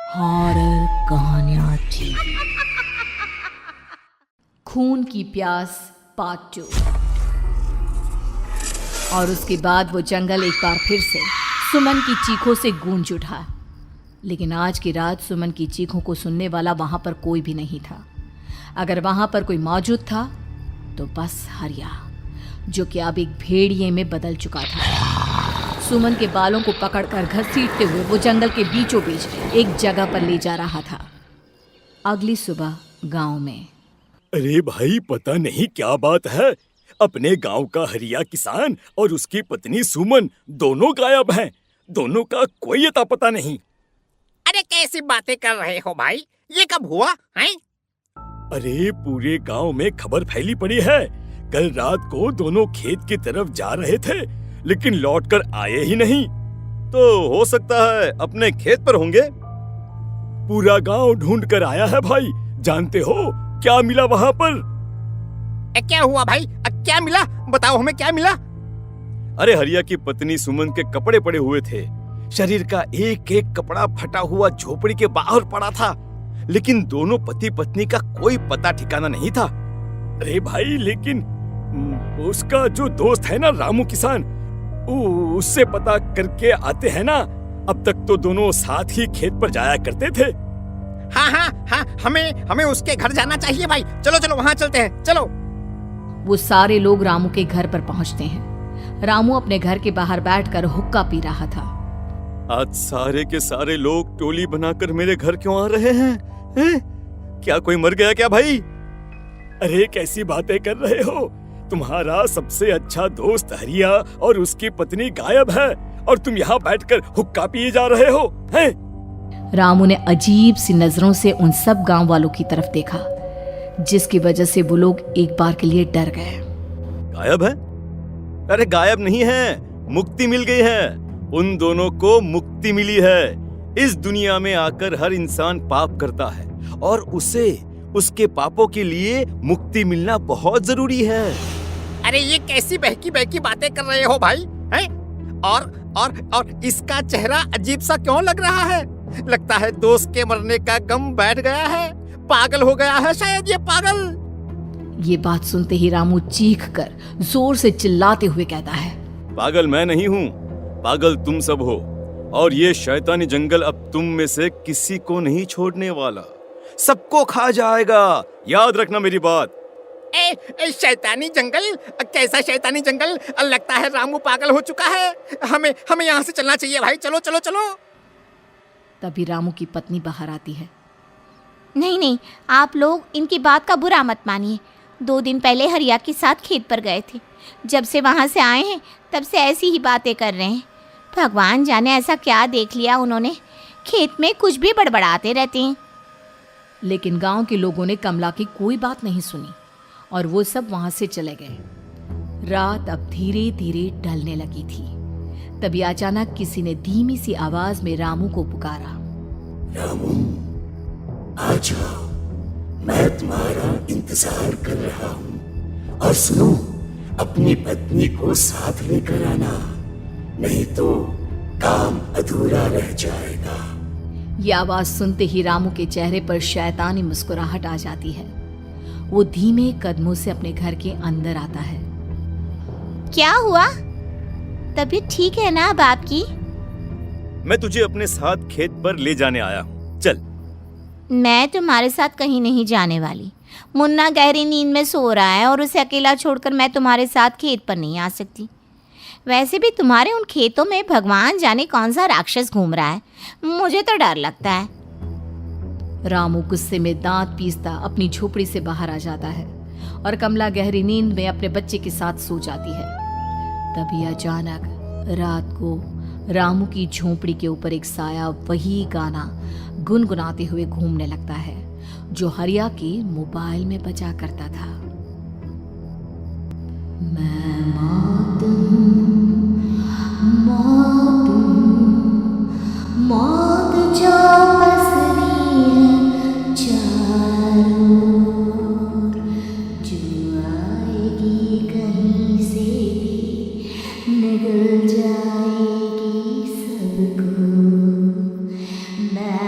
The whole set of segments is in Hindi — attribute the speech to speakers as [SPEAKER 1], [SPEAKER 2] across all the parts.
[SPEAKER 1] हॉरर कहानियां थी। खून की प्यास पार्ट 2। और उसके बाद वो जंगल एक बार फिर से सुमन की चीखों से गूंज उठा। लेकिन आज की रात सुमन की चीखों को सुनने वाला वहां पर कोई भी नहीं था। अगर वहां पर कोई मौजूद था तो बस हरिया, जो कि अब एक भेड़िए में बदल चुका था। सुमन के बालों को पकड़कर घसीटते हुए वो जंगल के बीचों बीच एक जगह पर ले जा रहा था। अगली सुबह गांव में।
[SPEAKER 2] अरे भाई, पता नहीं क्या बात है, अपने गांव का हरिया किसान और उसकी पत्नी सुमन दोनों गायब हैं। दोनों का कोई अता पता नहीं।
[SPEAKER 3] अरे कैसी बातें कर रहे हो भाई, ये कब हुआ है?
[SPEAKER 2] अरे पूरे गांव में खबर फैली पड़ी है। कल रात को दोनों खेत की तरफ जा रहे थे, लेकिन लौटकर आए ही नहीं।
[SPEAKER 4] तो हो सकता है अपने खेत पर होंगे।
[SPEAKER 2] पूरा गांव ढूंढ कर आया है भाई। जानते हो क्या मिला वहां पर?
[SPEAKER 3] क्या हुआ भाई? क्या मिला? बताओ हमें, क्या मिला?
[SPEAKER 4] अरे हरिया की पत्नी सुमन के कपड़े पड़े हुए थे। शरीर का एक एक कपड़ा फटा हुआ झोपड़ी के बाहर पड़ा था, लेकिन दोनों पति पत्नी का कोई पता ठिकाना नहीं था।
[SPEAKER 2] अरे भाई, लेकिन उसका जो दोस्त है ना रामू किसान, उससे पता करके आते हैं ना। अब तक तो दोनों साथ ही खेत पर जाया करते थे।
[SPEAKER 3] हाँ, हमें उसके घर जाना चाहिए भाई। चलो वहाँ चलते हैं, चलो।
[SPEAKER 1] वो सारे लोग रामू के घर पर पहुंचते हैं। रामू अपने घर के बाहर बैठकर हुक्का पी रहा था।
[SPEAKER 4] आज सारे के सारे लोग टोली बनाकर मेरे घर क्यों आ रहे हैं? क्या कोई मर गया क्या भाई?
[SPEAKER 2] अरे कैसी बातें कर रहे हो? तुम्हारा सबसे अच्छा दोस्त हरिया और उसकी पत्नी गायब है, और तुम यहाँ बैठकर हुक्का पिए जा रहे हो हैं?
[SPEAKER 1] रामू ने अजीब सी नजरों से उन सब गांव वालों की तरफ देखा, जिसकी वजह से वो लोग एक बार के लिए डर गए।
[SPEAKER 4] गायब है? अरे गायब नहीं है, मुक्ति मिल गई है। उन दोनों को मुक्ति मिली है। इस दुनिया में आकर हर इंसान पाप करता है, और उसे उसके पापों के लिए मुक्ति मिलना बहुत जरूरी है।
[SPEAKER 3] अरे ये कैसी बहकी बहकी बातें कर रहे हो भाई, हैं? और इसका चेहरा अजीब सा क्यों लग रहा है? लगता है दोस्त के मरने का गम बैठ गया है। पागल हो गया है शायद ये पागल।
[SPEAKER 1] ये बात सुनते ही रामू चीख कर जोर से चिल्लाते हुए कहता है,
[SPEAKER 4] पागल मैं नहीं हूँ, पागल तुम सब हो। और ये शैतानी जंगल अब तुम में से किसी को नहीं छोड़ने वाला, सबको खा जाएगा। याद रखना मेरी बात।
[SPEAKER 3] शैतानी जंगल? कैसा शैतानी जंगल? लगता है रामू पागल हो चुका है। हमें यहाँ से चलना चाहिए भाई। चलो।
[SPEAKER 1] तभी रामू की पत्नी बाहर आती है।
[SPEAKER 5] नहीं, आप लोग इनकी बात का बुरा मत मानिए। 2 दिन पहले हरिया के साथ खेत पर गए थे। जब से वहाँ से आए हैं तब से ऐसी ही बातें कर रहे हैं। भगवान जाने ऐसा क्या देख लिया उन्होंने, खेत में कुछ भी बड़बड़ाते रहते हैं।
[SPEAKER 1] लेकिन गांव के लोगों ने कमला की कोई बात नहीं सुनी, और वो सब वहां से चले गए। रात अब धीरे धीरे ढलने लगी थी। तभी अचानक किसी ने धीमी सी आवाज में रामू को पुकारा।
[SPEAKER 6] रामू, आ जाओ, मैं तुम्हारा इंतजार कर रहा हूँ। और सुनो, अपनी पत्नी को साथ लेकर आना, नहीं तो काम अधूरा रह जाएगा।
[SPEAKER 1] ये आवाज सुनते ही रामू के चेहरे पर शैतानी मुस्कुराहट आ जाती है। वो धीमे कदमों से अपने घर के अंदर आता है।
[SPEAKER 5] क्या हुआ? तबीयत ठीक है ना अब आपकी?
[SPEAKER 4] मैं तुझे अपने साथ खेत पर ले जाने आया हूँ, चल।
[SPEAKER 5] मैं तुम्हारे साथ कहीं नहीं जाने वाली। मुन्ना गहरी नींद में सो रहा है, और उसे अकेला छोड़कर मैं तुम्हारे साथ खेत पर नहीं आ सकती। वैसे भी तुम्हारे उन खेतों में भगवान जाने कौन सा राक्षस घूम रहा है, मुझे तो डर लगता है।
[SPEAKER 1] रामू गुस्से में दांत पीसता अपनी झोपड़ी से बाहर आ जाता है, और कमला गहरी नींद में अपने बच्चे के साथ सो जाती है। तभी अचानक रात को रामू की झोपड़ी के ऊपर एक साया वही गाना गुनगुनाते हुए घूमने लगता है, जो हरिया के मोबाइल में बजा करता था। मैं मौत जो पसरी है चारों ओर, जो आएगी कहीं से भी निगल जाएगी सबको। मैं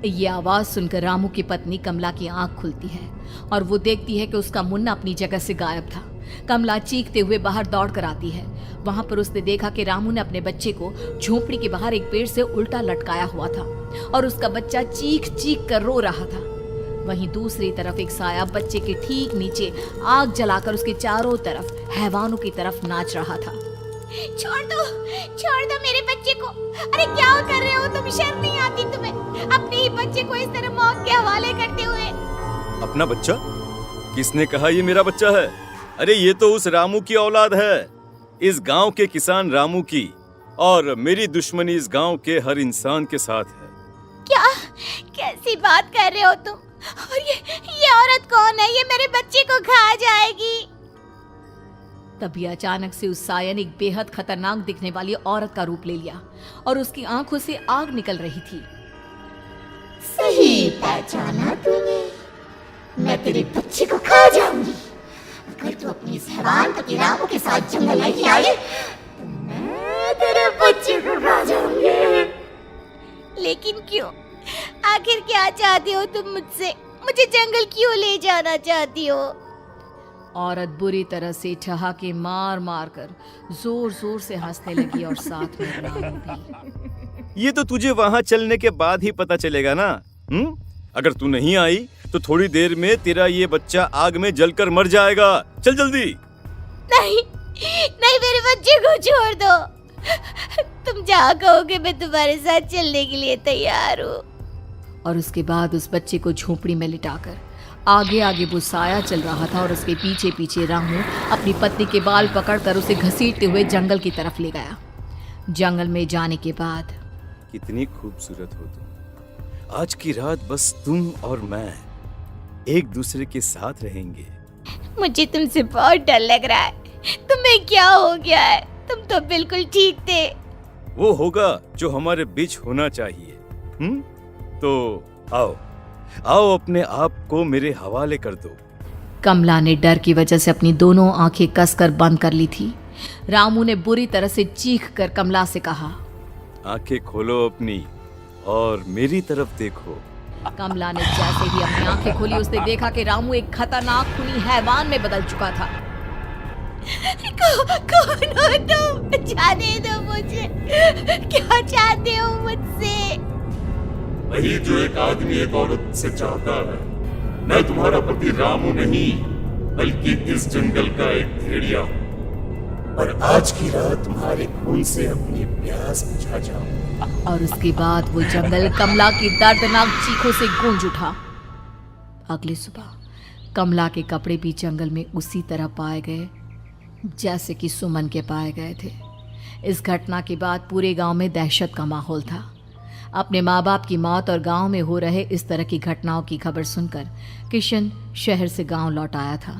[SPEAKER 1] ये आवाज सुनकर रामू की पत्नी कमला की आंख खुलती है और वो देखती है कि उसका मुन्ना अपनी जगह से गायब था। कमला चीखते हुए बाहर दौड़ कर आती है। वहां पर उसने देखा कि रामू ने अपने बच्चे को झोपड़ी के बाहर एक पेड़ से उल्टा लटकाया हुआ था और उसका बच्चा चीख चीख कर रो रहा था। वहीं दूसरी तरफ एक साया बच्चे के ठीक नीचे आग जलाकर उसके चारों तरफ हैवानों की तरफ नाच रहा था।
[SPEAKER 5] छोड़ दो मेरे बच्चे को। अरे क्या कर रहे हो तुम? शर्म नहीं आती तुम्हें अपने ही बच्चे को इस तरह मौत के हवाले करते हुए?
[SPEAKER 4] अपना बच्चा? किसने कहा ये मेरा बच्चा है? अरे ये तो उस रामू की औलाद है, इस गांव के किसान रामू की, और मेरी दुश्मनी इस गांव के हर इंसान के साथ है।
[SPEAKER 5] क्या कैसी बात कर रहे हो तुम? और ये औरत कौन है? ये मेरे बच्चे को खा जाएगी।
[SPEAKER 1] तभी अचानक से उस साया ने एक बेहद खतरनाक दिखने वाली औरत का रूप ले लिया और उसकी आंखों से आग निकल रही थी।
[SPEAKER 6] सही पहचाना तूने, मैं तेरे बच्चे को खा जाऊंगी। अगर तू अपनी इस हैवान पति रामू के साथ जंगल नहीं आई तो मैं तेरे बच्चे को खा जाऊंगी।
[SPEAKER 5] लेकिन क्यों? आखिर क्या चाहती हो तुम मुझसे? मुझे जंगल क्यों ले जाना चाहती हो?
[SPEAKER 1] औरत बुरी तरह से ठहाके मार मार कर जोर जोर से हंसने लगी और साथ में रामू भी।
[SPEAKER 4] ये तो तुझे वहाँ चलने के बाद ही पता चलेगा ना। अगर तू नहीं आई तो थोड़ी देर में तेरा ये बच्चा आग में जलकर मर जाएगा। चल जल्दी।
[SPEAKER 5] नहीं मेरे बच्चे को छोड़ दो। तुम जहाँ कहोगे मैं तुम्हारे साथ चलने के लिए तैयार हूँ।
[SPEAKER 1] और उसके बाद उस बच्चे को झोपड़ी में लिटाकर आगे आगे वो साया चल रहा था और उसके पीछे पीछे रामू अपनी पत्नी के बाल पकड़कर उसे घसीटते हुए जंगल की तरफ ले गया। जंगल में जाने के बाद,
[SPEAKER 4] कितनी खूबसूरत हो तुम। आज की रात बस तुम और मैं एक दूसरे के साथ रहेंगे।
[SPEAKER 5] मुझे तुमसे बहुत डर लग रहा है। तुम्हें क्या हो गया है? तुम तो बिल्कुल ठीक थे।
[SPEAKER 4] वो होगा जो हमारे बीच होना चाहिए। तो आओ अपने आप को मेरे हवाले कर दो।
[SPEAKER 1] कमला ने डर की वजह से अपनी दोनों आंखें कसकर बंद कर ली थी। रामू ने बुरी तरह से चीख कर कमला से कहा,
[SPEAKER 4] आंखें खोलो अपनी और मेरी तरफ देखो।
[SPEAKER 1] कमला ने जैसे ही अपनी आंखें खोली उसने देखा कि रामू एक खतरनाक खूनी हैवान में बदल चुका था।
[SPEAKER 5] कौन हो तुम? जाने दो मुझे। क्या चाहते हो मुझसे?
[SPEAKER 6] वही जो एक आदमी एक औरत से चाहता है। मैं तुम्हारा पति रामू नहीं बल्कि इस जंगल का एक भेड़िया हूँ और आज की रात तुम्हारे खून से अपनी प्यास बुझा जाऊं।
[SPEAKER 1] और उसके बाद वो जंगल कमला की दर्दनाक चीखों से गूंज उठा। अगली सुबह कमला के कपड़े भी जंगल में उसी तरह पाए गए जैसे कि सुमन के पाए गए थे। इस घटना के बाद पूरे गांव में दहशत का माहौल था। अपने माँ बाप की मौत और गांव में हो रहे इस तरह की घटनाओं की खबर सुनकर किशन शहर से गांव लौट आया था।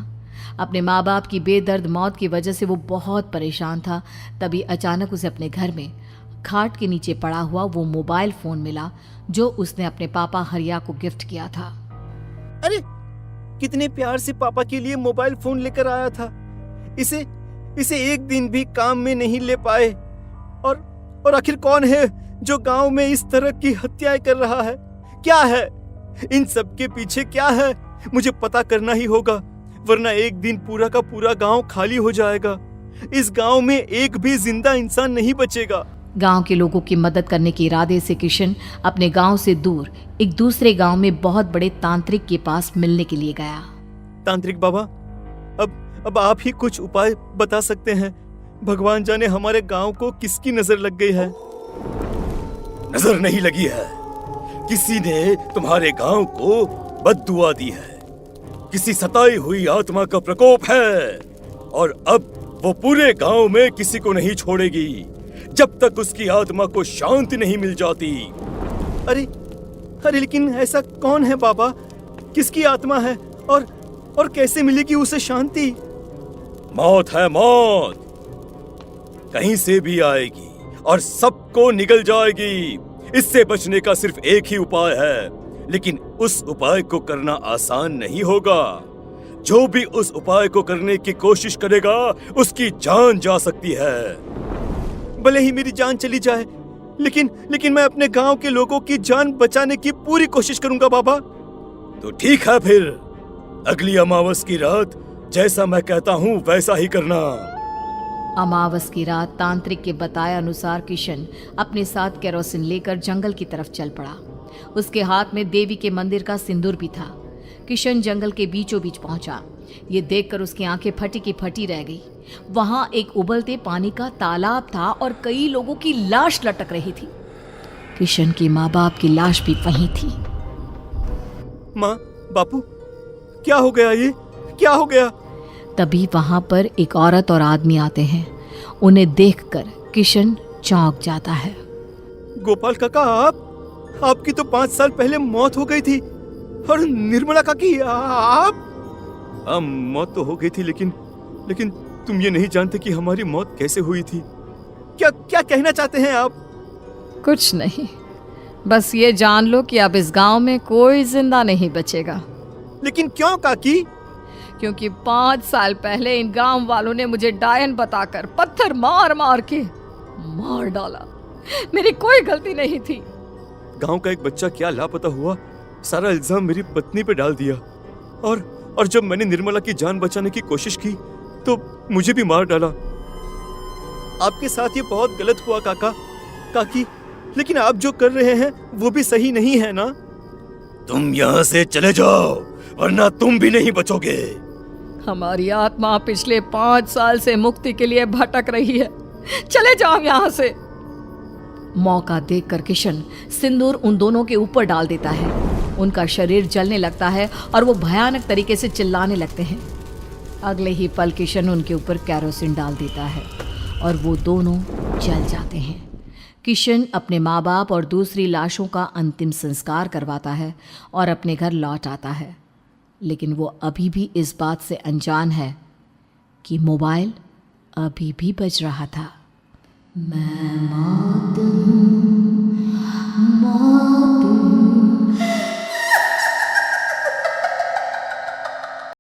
[SPEAKER 1] अपने माँ बाप की बेदर्द मौत की वजह से वो बहुत परेशान था। तभी अचानक उसे अपने घर में खाट के नीचे पड़ा हुआ वो मोबाइल फोन मिला जो उसने अपने पापा हरिया को गिफ्ट किया था।
[SPEAKER 4] अरे कितने प्यार से पापा के लिए मोबाइल फोन लेकर आया था। इसे एक दिन भी काम में नहीं ले पाए। और आखिर कौन है जो गांव में इस तरह की हत्याएं कर रहा है? क्या है इन सब के पीछे? क्या है? मुझे पता करना ही होगा, वरना एक दिन पूरा का पूरा गांव खाली हो जाएगा। इस गांव में एक भी जिंदा इंसान नहीं बचेगा।
[SPEAKER 1] गांव के लोगों की मदद करने के इरादे से किशन अपने गांव से दूर एक दूसरे गांव में बहुत बड़े तांत्रिक के पास मिलने के लिए गया।
[SPEAKER 4] तांत्रिक बाबा, अब आप ही कुछ उपाय बता सकते हैं। भगवान जाने हमारे गांव को किसकी नजर लग गई है।
[SPEAKER 2] नजर नहीं लगी है, किसी ने तुम्हारे गांव को बद्दुआ दी है। किसी सताई हुई आत्मा का प्रकोप है और अब वो पूरे गांव में किसी को नहीं छोड़ेगी जब तक उसकी आत्मा को शांति नहीं मिल जाती।
[SPEAKER 4] अरे लेकिन ऐसा कौन है बाबा? किसकी आत्मा है और कैसे मिलेगी उसे शांति?
[SPEAKER 2] मौत है मौत, कहीं से भी आएगी और सबको निगल जाएगी। इससे बचने का सिर्फ एक ही उपाय है, लेकिन उस उपाय को करना आसान नहीं होगा। जो भी उस उपाय को करने की कोशिश करेगा उसकी जान जा सकती है।
[SPEAKER 4] भले ही मेरी जान चली जाए, लेकिन मैं अपने गांव के लोगों की जान बचाने की पूरी कोशिश करूंगा बाबा।
[SPEAKER 2] तो ठीक है, फिर अगली अमावस की रात जैसा मैं कहता हूँ वैसा ही करना।
[SPEAKER 1] अमावस की रात तांत्रिक के बताए अनुसार किशन अपने साथ केरोसिन लेकर जंगल की तरफ चल पड़ा। उसके हाथ में देवी के मंदिर का सिंदूर भी था। किशन जंगल के बीचों बीच पहुंचा। ये देखकर उसकी आंखें फटी की फटी रह गई। वहां एक उबलते पानी का तालाब था और कई लोगों की लाश लटक रही थी। किशन की माँ बाप की लाश भी वहीं थी।
[SPEAKER 4] माँ, बापू, क्या हो गया? ये क्या हो गया?
[SPEAKER 1] तभी वहां पर एक औरत और आदमी आते हैं। उन्हें देखकर किशन चौंक जाता है।
[SPEAKER 4] गोपाल काका, आपकी तो 5 साल पहले मौत हो गई थी। और निर्मला काकी, आप? मौत तो हो गई थी, लेकिन तुम ये नहीं जानते कि हमारी मौत कैसे हुई थी। क्या कहना चाहते हैं आप?
[SPEAKER 1] कुछ नहीं, बस ये जान लो कि अब इस गांव में कोई जिंदा नहीं बचेगा।
[SPEAKER 4] लेकिन क्यों काकी?
[SPEAKER 1] क्योंकि 5 साल पहले इन गांव वालों ने मुझे डायन बताकर पत्थर मार मार के मार डाला। मेरी कोई गलती नहीं थी।
[SPEAKER 4] गांव का एक बच्चा क्या लापता हुआ, सारा इल्जाम मेरी पत्नी पे डाल दिया। और जब मैंने निर्मला की जान बचाने की कोशिश की तो मुझे भी मार डाला। आपके साथ ये बहुत गलत हुआ काकी, लेकिन आप जो कर रहे हैं वो भी सही नहीं है ना?
[SPEAKER 2] तुम यहाँ से चले जाओ वरना तुम भी नहीं बचोगे।
[SPEAKER 1] हमारी आत्मा पिछले 5 साल से मुक्ति के लिए भटक रही है। चले जाओ यहाँ से। मौका देखकर किशन सिंदूर उन दोनों के ऊपर डाल देता है। उनका शरीर जलने लगता है और वो भयानक तरीके से चिल्लाने लगते हैं। अगले ही पल किशन उनके ऊपर केरोसिन डाल देता है और वो दोनों जल जाते हैं। किशन अपने माँ बाप और दूसरी लाशों का अंतिम संस्कार करवाता है और अपने घर लौट आता है। लेकिन वो अभी भी इस बात से अनजान है कि मोबाइल अभी भी बज रहा था। मैं मौत हूँ, मौत।